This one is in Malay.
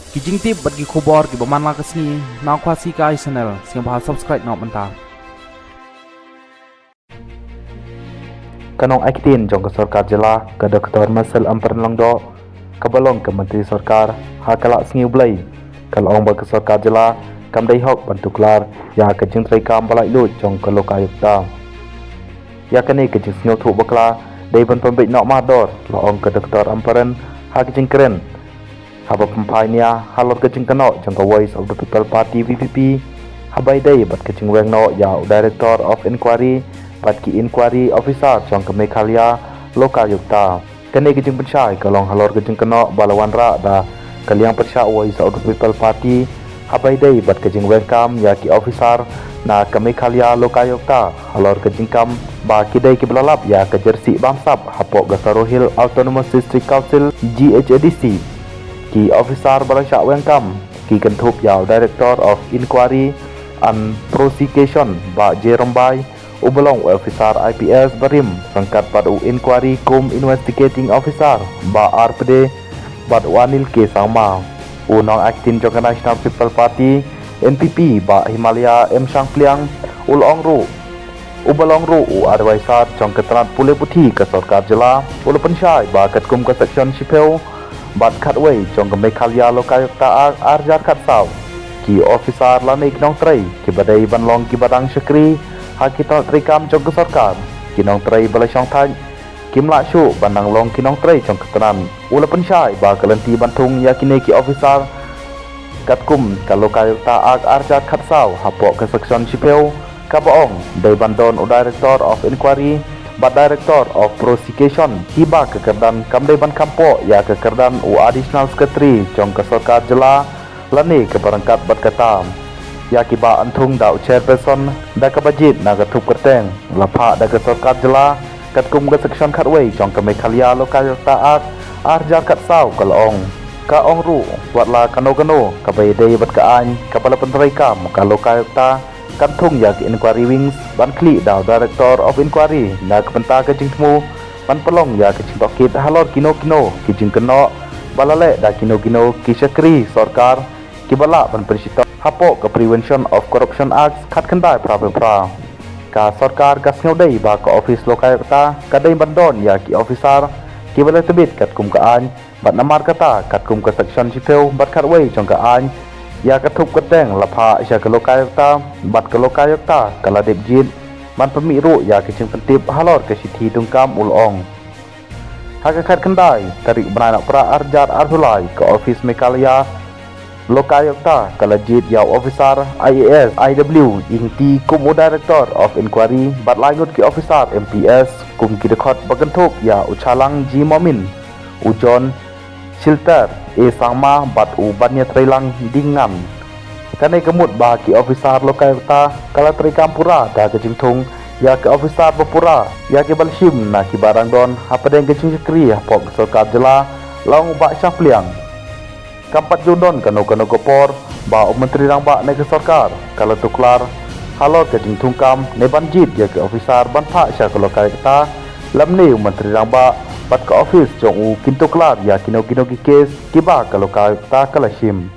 Kijing tip bagi kubor ki baman la kesni na kwasi ka channel sing bahal subscribe nok mentah. Kanong Aikitin jong ke Sarkar Jela ke Dr. Marcel Ampern Longdo kabalong ke Menteri Sarkar hakala singi blai kalong ba ke Sarkar Jela kam dai hok bantuklar ya ke jing trai kam balai lu jong ke lokayukta ya kani ke jing singo thu bakla dai ban pembek nok mador loong ke Dr. Ampern ha ke jing keren haba pempainia halor ke jing kanok jong ke Voice of the People Party VPP habai dai bat ke jing weng no ya Director of Inquiry Pat ki inquiry officer jong ke Meghalaya lokayukta kani ke jing pensyai kalong halor ke jing kanok balawan ra da kaliang persya Voice of the People Party habai dai bat ke jing wengkam ya ki officer na ke Meghalaya lokayukta halor ke jing kam ba ki dai ki belalap ya ke jersey bamsap hapok Gazarro Hill Autonomous District Council GHADC ki officer barasya wengkam ki kentup ya Director of Inquiry and Prosecution ba Jerombai ubelong officer IPS Barim sangkat padu inquiry kum investigating officer ba RPD bat wanil ke sama unong aktin jong National People Party NPP ba Himalaya M Sang Pliang ulong ru ubelong ru advisor jong ketrat pule putih ke Sarkar Jela ul pensyai ba kat kum ke section Shipeu bat khatway jong ke Meghalaya lokayukta arjar khat saw ki officer lanik nong trai ki badai banlong ki badang syakri hakita trikam jong ke Sarkar kinong trai balai syong thai kim la shu bandang long kinong trai jong ketenan ula pensyai ba kalenti bantung ya kini ki officer katkum kalau kayukta arjat khatsau hapok ke section Shipeu kabaong dai bandon Director of Inquiry ba Director of Prosecution tiba ke kerdan kam dai ban kampo ya ke kerdan additional secretary jong ke Sarkar Jela lani ke perangkat bat kata ya kiba antung da chairperson da ka bajit na ka thup kerteng lapha da ka Sarkar Jela katkum ka section khatway jong ka Meghalaya lokayukta arjar kat saw kalong ka ong ru watla kano ka bay day bat ka an ka pala pentrai kam ka lokayukta kantung ya ki inquiry wings ban kli da Director of Inquiry na ka penta ka jingmu ban pelong ya ka jingtokit halor kino ki jing keno balale da kino ki syakri Sarkar ki bala ban persita hapok ke Prevention of Corruption Act khat khandai pra ka Sarkar ka sneu dai ba ka office lokayukta ka dai bandon ya ki officer ki bala tebit kat kum ka an bat namar kata kat kum ka section Shipeu bat khatway jong ka an ya ka thup keteng lapha sya ka lokayukta bat ka lokayukta kala depjit man pemiru ya ki jing pentip halor ke sithi tungkam ulong haka khat khandai tarik banana pra arjat arhulai ka office Meghalaya lokayukta kalajit yaw officer IAS IW ingti kum Director of Inquiry bat langut ki officer MPS kum ki dekhot bagentuk ya uchalang Ji Momin ujon shelter sangma bat bannya trailang dingan kane kemut ba ki officer lokayukta kala trikam pura da ke jingthung ya ke officer bapura ya ke balshim na ki barang don hapadeng ke jingkri pok Sarkar Jela long ba syang pliang kampat jundon kano kopor ba menteri rang ba ne ke Sarkar kalau tuklar halor ke jingthung kam ne banjit ya ke officer ban pha sya ke lokayukta lamni menteri rang ba bat ke office jong u kintuklar ya kino ki case kiba ke lokayukta kalashim